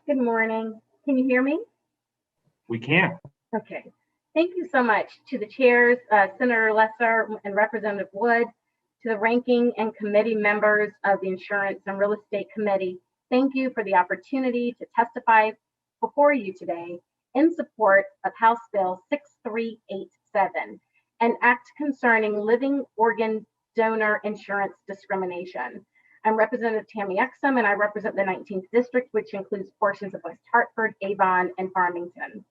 Good morning. Can you hear me? We can. Okay. Thank you so much to the chairs, Senator Lesser and Representative Wood, to the ranking and committee members of the Insurance and Real Estate Committee. Thank you for the opportunity to testify before you today in support of House Bill 6387, an act concerning living organ donor insurance discrimination. I'm Representative Tammy Exum, and I represent the 19th District, which includes portions of West Hartford, Avon, and Farmington.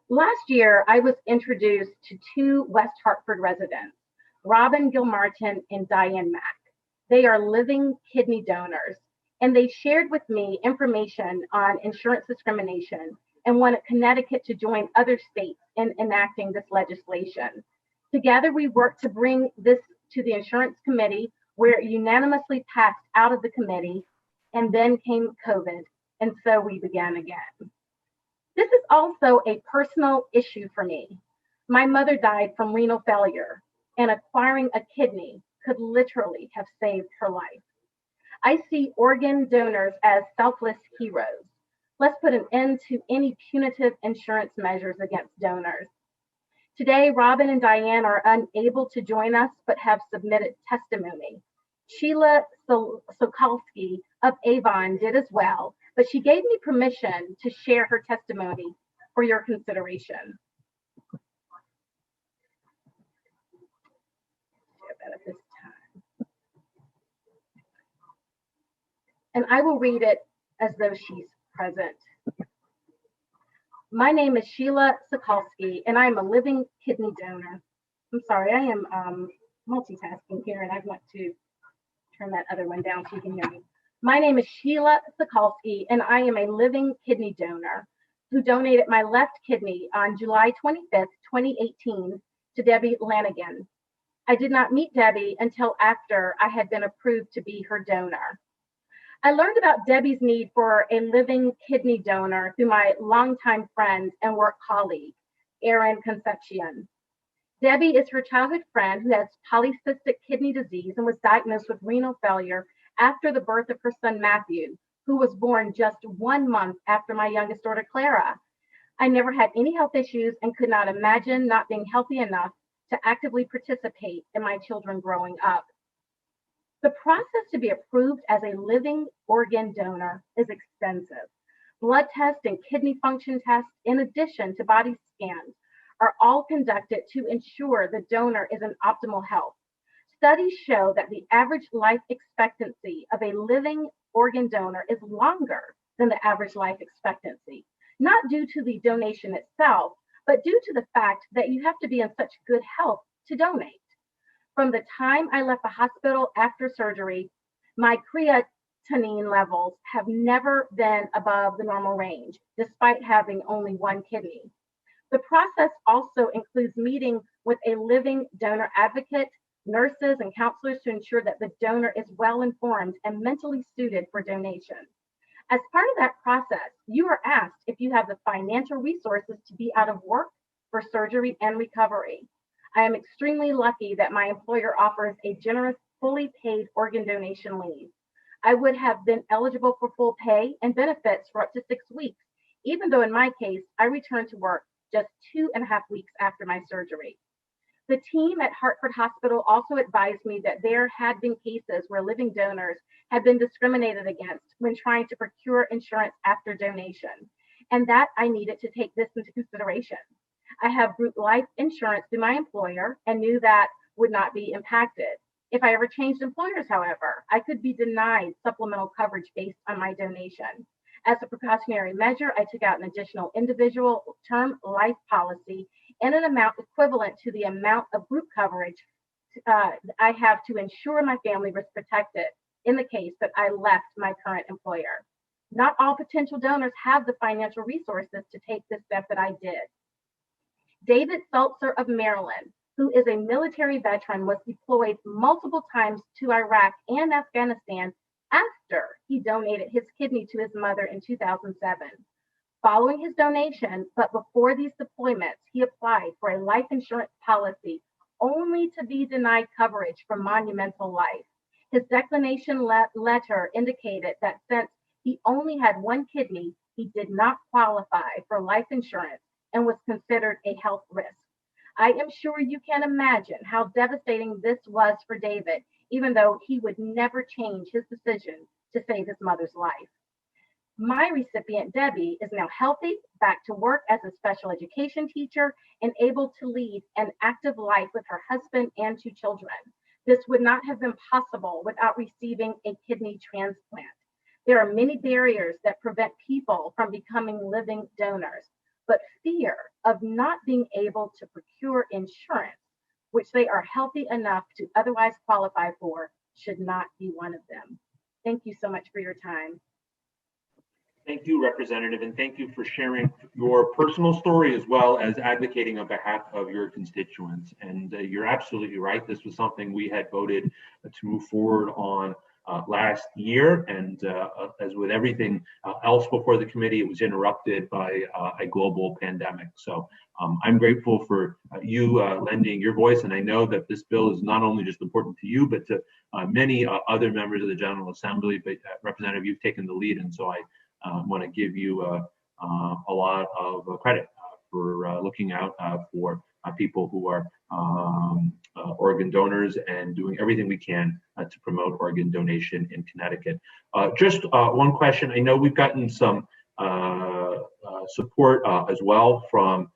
Last year, I was introduced to two West Hartford residents, Robin Gilmartin and Diane Mack. They are living kidney donors, and they shared with me information on insurance discrimination and wanted Connecticut to join other states in enacting this legislation. Together, we worked to bring this to the Insurance Committee, where it unanimously passed out of the committee, and then came COVID, and so we began again. This is also a personal issue for me. My mother died from renal failure, and acquiring a kidney could literally have saved her life. I see organ donors as selfless heroes. Let's put an end to any punitive insurance measures against donors. Today, Robin and Diane are unable to join us, but have submitted testimony. Sheila Sokolsky of Avon did as well, but she gave me permission to share her testimony for your consideration. And I will read it as though she's present. My name is Sheila Sokolsky, and I am a living kidney donor. I'm sorry, I am multitasking here, and I want to turn that other one down so you can hear me. My name is Sheila Sokolsky, and I am a living kidney donor who donated my left kidney on July 25th, 2018 to Debbie Lanigan. I did not meet Debbie until after I had been approved to be her donor. I learned about Debbie's need for a living kidney donor through my longtime friend and work colleague, Erin Concepcion. Debbie is her childhood friend who has polycystic kidney disease and was diagnosed with renal failure after the birth of her son, Matthew, who was born just 1 month after my youngest daughter, Clara. I never had any health issues and could not imagine not being healthy enough to actively participate in my children growing up. The process to be approved as a living organ donor is extensive. Blood tests and kidney function tests, in addition to body scans, are all conducted to ensure the donor is in optimal health. Studies show that the average life expectancy of a living organ donor is longer than the average life expectancy, not due to the donation itself, but due to the fact that you have to be in such good health to donate. From the time I left the hospital after surgery, my creatinine levels have never been above the normal range, despite having only one kidney. The process also includes meeting with a living donor advocate, nurses, and counselors to ensure that the donor is well informed and mentally suited for donation. As part of that process, you are asked if you have the financial resources to be out of work for surgery and recovery. I am extremely lucky that my employer offers a generous, fully paid organ donation leave. I would have been eligible for full pay and benefits for up to 6 weeks, even though in my case, I returned to work just 2.5 weeks after my surgery. The team at Hartford Hospital also advised me that there had been cases where living donors had been discriminated against when trying to procure insurance after donation, and that I needed to take this into consideration. I have group life insurance through my employer and knew that would not be impacted. If I ever changed employers, however, I could be denied supplemental coverage based on my donation. As a precautionary measure, I took out an additional individual term life policy in an amount equivalent to the amount of group coverage I have to ensure my family was protected in the case that I left my current employer. Not all potential donors have the financial resources to take this step that I did. David Seltzer of Maryland, who is a military veteran, was deployed multiple times to Iraq and Afghanistan after he donated his kidney to his mother in 2007. Following his donation, but before these deployments, he applied for a life insurance policy only to be denied coverage for Monumental Life. His declination letter indicated that since He only had one kidney. He did not qualify for life insurance and was considered a health risk. I am sure you can imagine how devastating this was for David, even though he would never change his decision to save his mother's life. My recipient, Debbie, is now healthy, back to work as a special education teacher, and able to lead an active life with her husband and 2 children. This would not have been possible without receiving a kidney transplant. There are many barriers that prevent people from becoming living donors, but fear of not being able to procure insurance, which they are healthy enough to otherwise qualify for, should not be one of them. Thank you so much for your time. Thank you, Representative, and thank you for sharing your personal story as well as advocating on behalf of your constituents. And you're absolutely right. This was something we had voted to move forward on last year. And as with everything else before the committee, it was interrupted by a global pandemic. So I'm grateful for you lending your voice. And I know that this bill is not only just important to you, but to many other members of the General Assembly. But Representative, you've taken the lead. And so I want to give you a lot of credit for looking out for people who are organ donors and doing everything we can to promote organ donation in Connecticut. Just one question. I know we've gotten some support as well from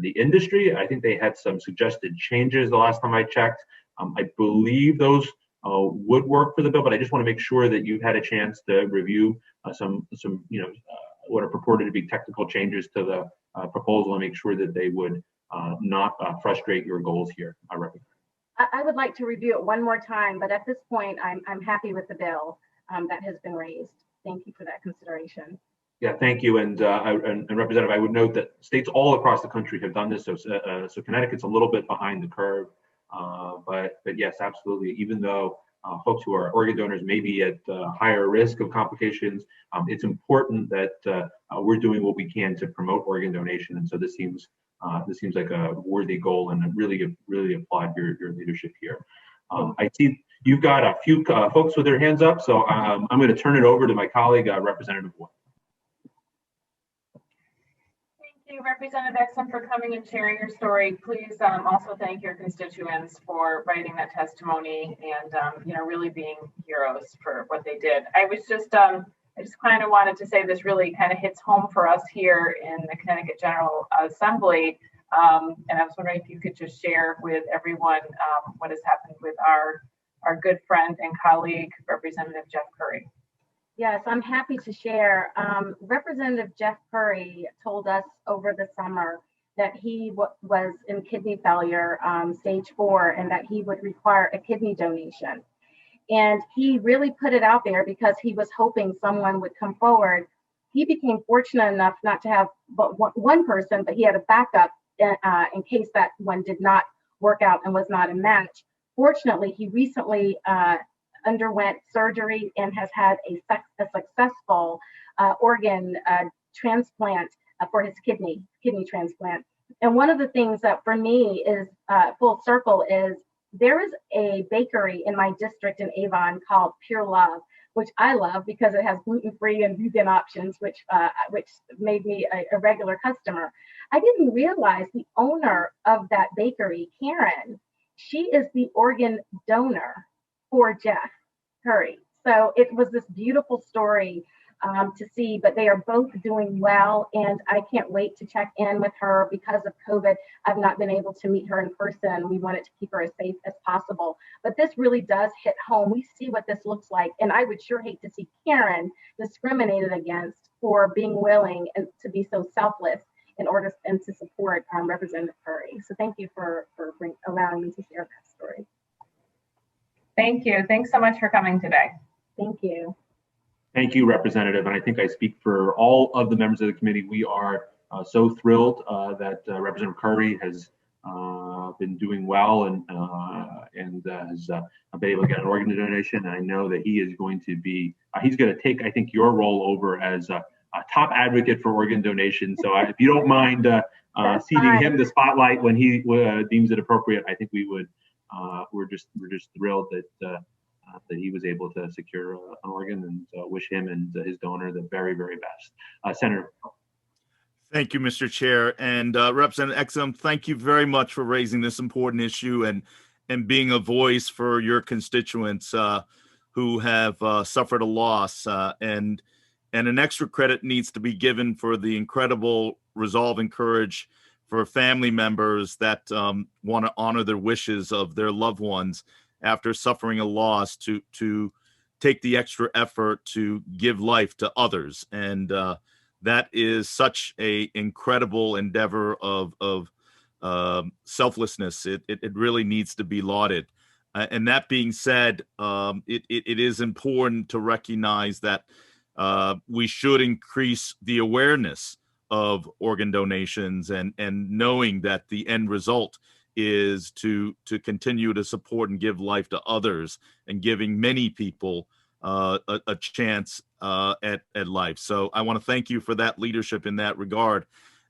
the industry. I think they had some suggested changes the last time I checked. I believe those would work for the bill, but I just want to make sure that you've had a chance to review some what are purported to be technical changes to the proposal and make sure that they would not frustrate your goals here. I would like to review it one more time, but at this point, I'm happy with the bill that has been raised. Thank you for that consideration. Yeah, thank you. And Representative, I would note that states all across the country have done this, so Connecticut's a little bit behind the curve. But yes, absolutely. Even though folks who are organ donors may be at higher risk of complications, it's important that we're doing what we can to promote organ donation. And so this seems like a worthy goal, and I really applaud your leadership here. I see you've got a few folks with their hands up, so I'm going to turn it over to my colleague, Representative Wood. Thank you, Representative Exum, for coming and sharing your story. Please also thank your constituents for writing that testimony and really being heroes for what they did. I just kind of wanted to say this really kind of hits home for us here in the Connecticut General Assembly. And I was wondering if you could just share with everyone what has happened with our good friend and colleague, Representative Jeff Curry. Yes, I'm happy to share. Representative Jeff Curry told us over the summer that he was in kidney failure, stage 4, and that he would require a kidney donation. And he really put it out there because he was hoping someone would come forward. He became fortunate enough not to have but one person, but he had a backup in case that one did not work out and was not a match. Fortunately, he recently underwent surgery and has had a successful organ transplant for his kidney transplant. And one of the things that for me is full circle is there is a bakery in my district in Avon called Pure Love, which I love because it has gluten-free and vegan options, which made me a regular customer. I didn't realize the owner of that bakery, Karen, she is the organ donor for Jeff Curry. So it was this beautiful story to see, but they are both doing well, and I can't wait to check in with her. Because of COVID, I've not been able to meet her in person. We wanted to keep her as safe as possible, but this really does hit home. We see what this looks like, and I would sure hate to see Karen discriminated against for being willing and to be so selfless in order and to support Representative Curry. So thank you for allowing me to share that story. Thank you. Thanks so much for coming today. Thank you. Thank you, Representative. And I think I speak for all of the members of the committee. We are so thrilled that Representative Curry has been doing well and has been able to get an organ donation. And I know that he is going to be, he's going to take, I think, your role over as a top advocate for organ donation. So if you don't mind ceding him the spotlight when he deems it appropriate, I think we would. We're just thrilled that that he was able to secure an organ, and wish him and his donor the very, very best. Senator. Thank you, Mr. Chair. And Representative Exum, thank you very much for raising this important issue and being a voice for your constituents who have suffered a loss. And an extra credit needs to be given for the incredible resolve and courage for family members that want to honor their wishes of their loved ones after suffering a loss to take the extra effort to give life to others. And that is such a incredible endeavor of selflessness. It really needs to be lauded. And that being said, it is important to recognize that we should increase the awareness of organ donations and knowing that the end result is to continue to support and give life to others and giving many people a chance at life. So I want to thank you for that leadership in that regard.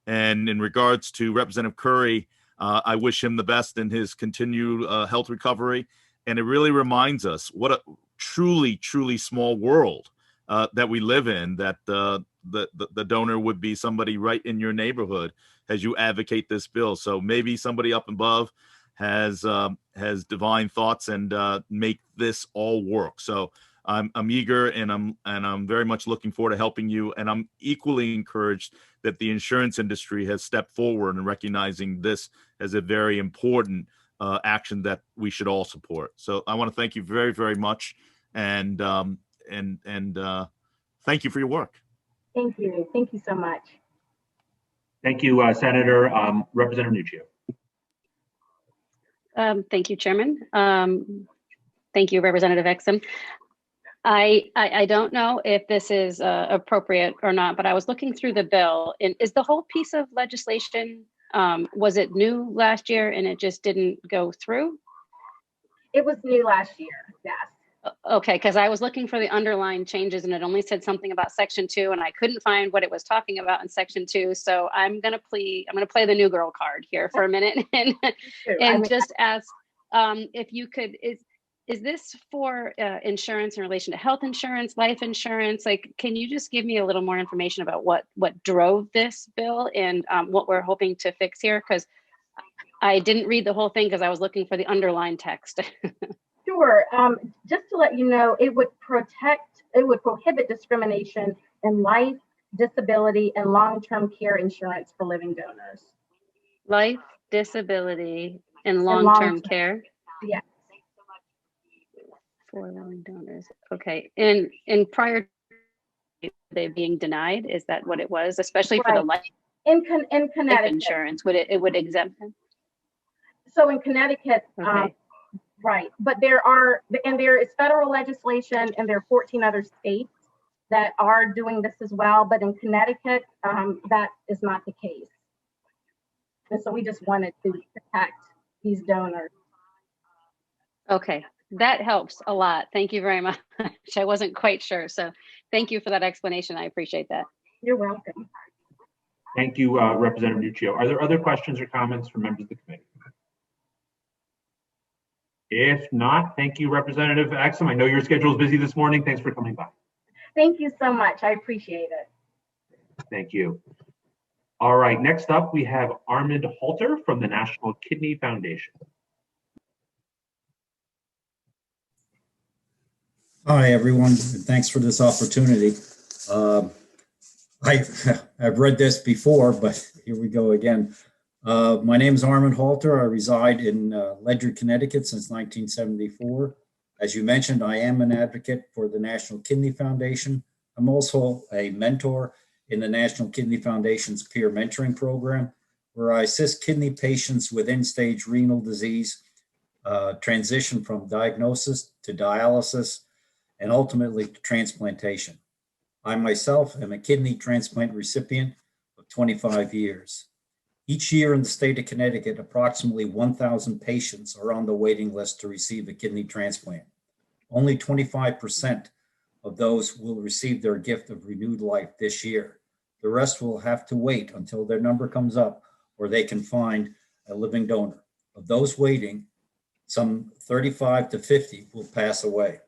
And in regards to Representative Curry, I wish him the best in his continued health recovery. And it really reminds us what a truly, truly small world that we live in, that the donor would be somebody right in your neighborhood as you advocate this bill. So maybe somebody up above has divine thoughts and make this all work. So I'm eager and I'm very much looking forward to helping you. And I'm equally encouraged that the insurance industry has stepped forward in recognizing this as a very important action that we should all support. So I want to thank you very, very much, and thank you for your work. Thank you. Thank you so much. Thank you, Senator. Representative Nuccio. Thank you, Chairman. Thank you, Representative Exum. I don't know if this is appropriate or not, but I was looking through the bill. And is the whole piece of legislation, was it new last year and it just didn't go through? It was new last year, yes. Okay, because I was looking for the underlying changes and it only said something about Section 2 and I couldn't find what it was talking about in Section 2. So I'm gonna play the new girl card here for a minute and just ask if you could, is this for insurance in relation to health insurance, life insurance? Like, can you just give me a little more information about what drove this bill and what we're hoping to fix here? Because I didn't read the whole thing because I was looking for the underlying text. Sure. Just to let you know, it would prohibit discrimination in life, disability, and long-term care insurance for living donors. Life, disability, and long-term care? Yes. For living donors. Okay. And prior to they being denied, is that what it was? Especially for the life in Connecticut insurance, it would exempt them? So in Connecticut, okay. Right, but there is federal legislation and there are 14 other states that are doing this as well, but in Connecticut, that is not the case. And so we just wanted to protect these donors. Okay, that helps a lot. Thank you very much. I wasn't quite sure, so thank you for that explanation. I appreciate that. You're welcome. Thank you, Representative Nuccio. Are there other questions or comments from members of the committee? If not, thank you, Representative Exum. I know your schedule is busy this morning. Thanks for coming by. Thank you so much. I appreciate it. Thank you. All right, next up, we have Armand Halter from the National Kidney Foundation. Hi, everyone. Thanks for this opportunity. I've read this before, but here we go again. My name is Armand Halter. I reside in Ledger, Connecticut since 1974. As you mentioned, I am an advocate for the National Kidney Foundation. I'm also a mentor in the National Kidney Foundation's peer mentoring program, where I assist kidney patients with end-stage renal disease transition from diagnosis to dialysis and ultimately to transplantation. I myself am a kidney transplant recipient of 25 years. Each year in the state of Connecticut, approximately 1,000 patients are on the waiting list to receive a kidney transplant. Only 25% of those will receive their gift of renewed life this year. The rest will have to wait until their number comes up or they can find a living donor. Of those waiting, some 35 to 50 will pass away.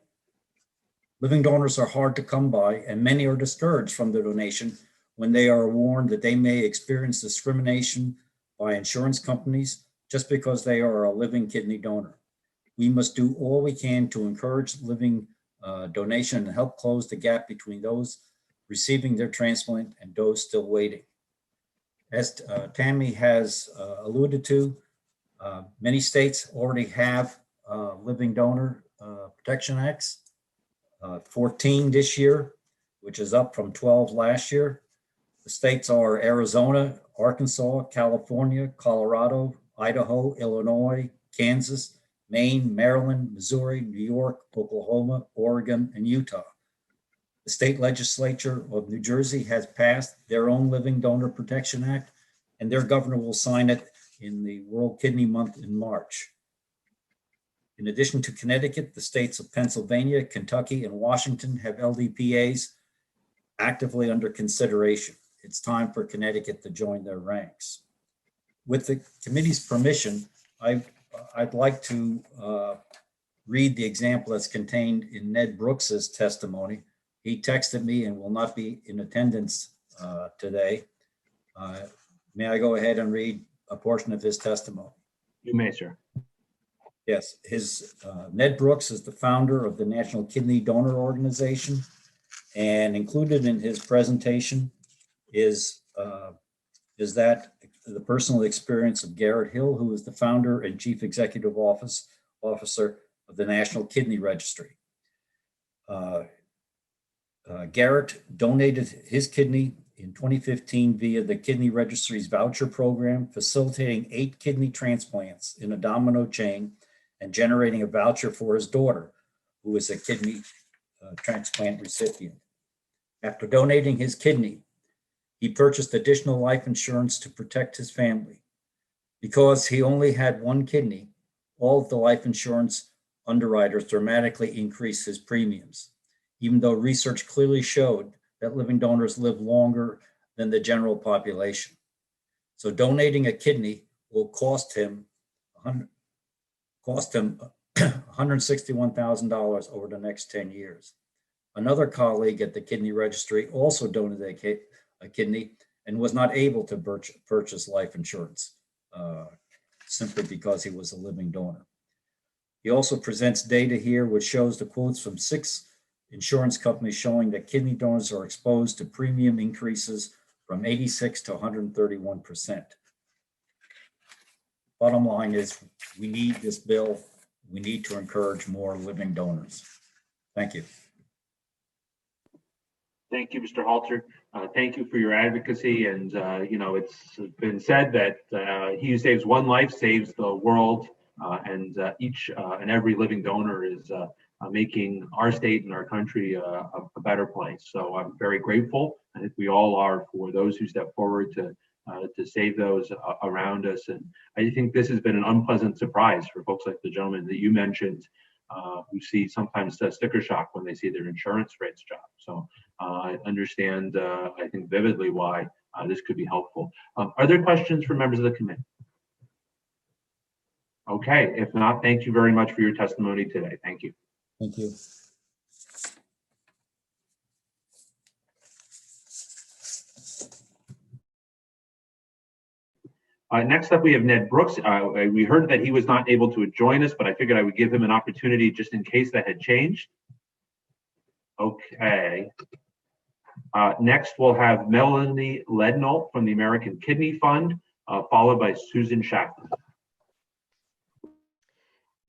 Living donors are hard to come by, and many are discouraged from the donation when they are warned that they may experience discrimination by insurance companies just because they are a living kidney donor. We must do all we can to encourage living donation and help close the gap between those receiving their transplant and those still waiting. As Tammy has alluded to, many states already have living donor protection acts, 14 this year, which is up from 12 last year. The states are Arizona, Arkansas, California, Colorado, Idaho, Illinois, Kansas, Maine, Maryland, Missouri, New York, Oklahoma, Oregon, and Utah. The state legislature of New Jersey has passed their own Living Donor Protection Act, and their governor will sign it in the World Kidney Month in March. In addition to Connecticut, the states of Pennsylvania, Kentucky, and Washington have LDPAs actively under consideration. It's time for Connecticut to join their ranks. With the committee's permission, I'd like to read the example that's contained in Ned Brooks's testimony. He texted me and will not be in attendance today. May I go ahead and read a portion of his testimony? You may, sir. Yes, Ned Brooks is the founder of the National Kidney Donor Organization, and included in his presentation is that the personal experience of Garrett Hill, who is the founder and chief executive officer of the National Kidney Registry. Garrett donated his kidney in 2015 via the Kidney Registry's voucher program, facilitating 8 kidney transplants in a domino chain and generating a voucher for his daughter, who is a kidney transplant recipient. After donating his kidney, he purchased additional life insurance to protect his family. Because he only had 1 kidney, all of the life insurance underwriters dramatically increased his premiums, even though research clearly showed that living donors live longer than the general population. So donating a kidney will cost him $161,000 over the next 10 years. Another colleague at the Kidney Registry also donated a kidney and was not able to purchase life insurance simply because he was a living donor. He also presents data here which shows the quotes from 6 insurance companies showing that kidney donors are exposed to premium increases from 86 to 131%. Bottom line is, we need this bill. We need to encourage more living donors. Thank you. Thank you, Mr. Halter. Thank you for your advocacy. And, it's been said that he who saves one life saves the world. And each and every living donor is making our state and our country a better place. So I'm very grateful. I think we all are, for those who step forward to save those around us. And I think this has been an unpleasant surprise for folks like the gentleman that you mentioned, who see sometimes sticker shock when they see their insurance rates drop. So I understand, I think vividly why this could be helpful. Are there questions from members of the committee? Okay, if not, thank you very much for your testimony today. Thank you. Thank you. Next up, we have Ned Brooks. We heard that he was not able to join us, but I figured I would give him an opportunity just in case that had changed. Okay. Next, we'll have Melanie Lednall from the American Kidney Fund, followed by Susan Shackman.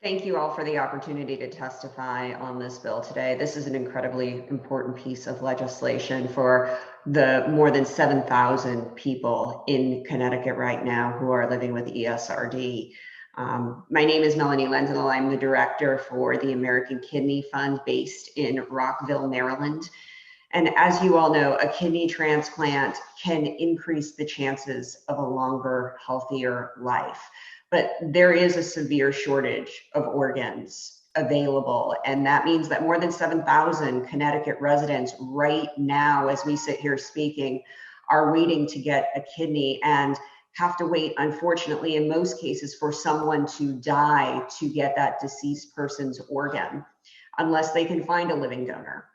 Thank you all for the opportunity to testify on this bill today. This is an incredibly important piece of legislation for the more than 7,000 people in Connecticut right now who are living with ESRD. My name is Melanie Lendl. I'm the director for the American Kidney Fund based in Rockville, Maryland. And as you all know, a kidney transplant can increase the chances of a longer, healthier life. But there is a severe shortage of organs available. And that means that more than 7,000 Connecticut residents right now, as we sit here speaking, are waiting to get a kidney and have to wait, unfortunately, in most cases, for someone to die to get that deceased person's organ. unless they can find a living donor.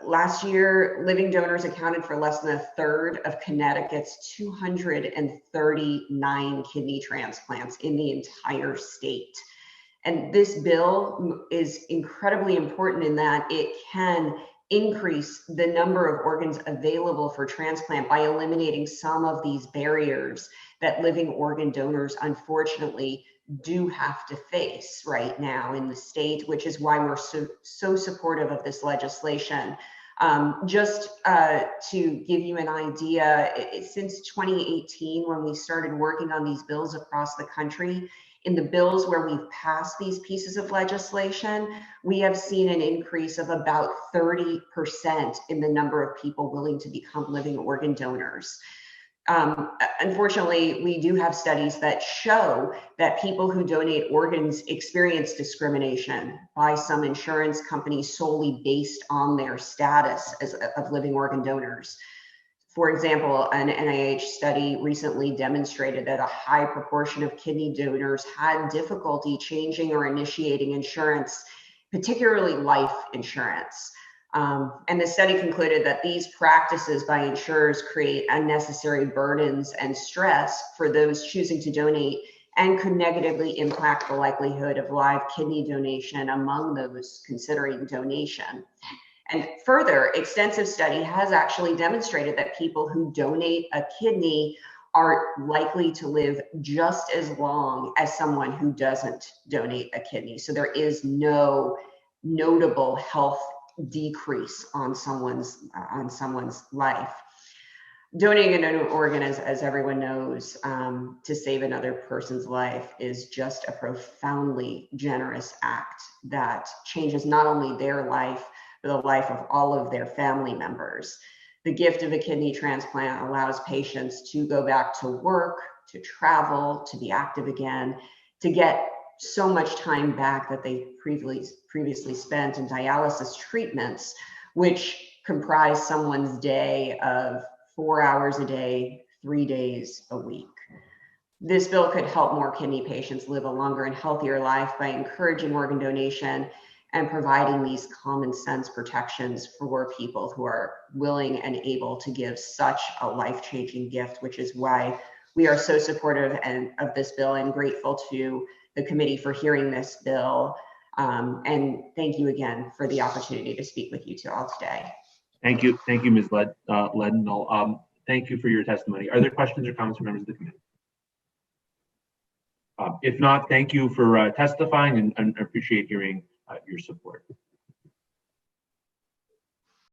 Last year, living donors accounted for less than a third of Connecticut's 239 kidney transplants in the entire state. And this bill is incredibly important in that it can increase the number of organs available for transplant by eliminating some of these barriers that living organ donors unfortunately do have to face right now in the state, which is why we're so supportive of this legislation. Just to give you an idea, since 2018, when we started working on these bills across the country, in the bills where we've passed these pieces of legislation, we have seen an increase of about 30% in the number of people willing to become living organ donors. Unfortunately, we do have studies that show that people who donate organs experience discrimination by some insurance companies solely based on their status of living organ donors. For example, an NIH study recently demonstrated that a high proportion of kidney donors had difficulty changing or initiating insurance, particularly life insurance. And the study concluded that these practices by insurers create unnecessary burdens and stress for those choosing to donate and could negatively impact the likelihood of live kidney donation among those considering donation. And further, extensive study has actually demonstrated that people who donate a kidney are likely to live just as long as someone who doesn't donate a kidney. So there is no notable health decrease on someone's life. Donating an organ, as everyone knows, to save another person's life is just a profoundly generous act that changes not only their life, but the life of all of their family members. The gift of a kidney transplant allows patients to go back to work, to travel, to be active again, to get so much time back that they previously spent in dialysis treatments, which comprise someone's day of 4 hours a day, 3 days a week. This bill could help more kidney patients live a longer and healthier life by encouraging organ donation and providing these common sense protections for people who are willing and able to give such a life-changing gift, which is why we are so supportive of this bill and grateful to the committee for hearing this bill. And thank you again for the opportunity to speak with you two all today. Thank you, Ms. Ledenall. Thank you for your testimony. Are there questions or comments from members of the committee? If not, thank you for testifying and appreciate hearing your support.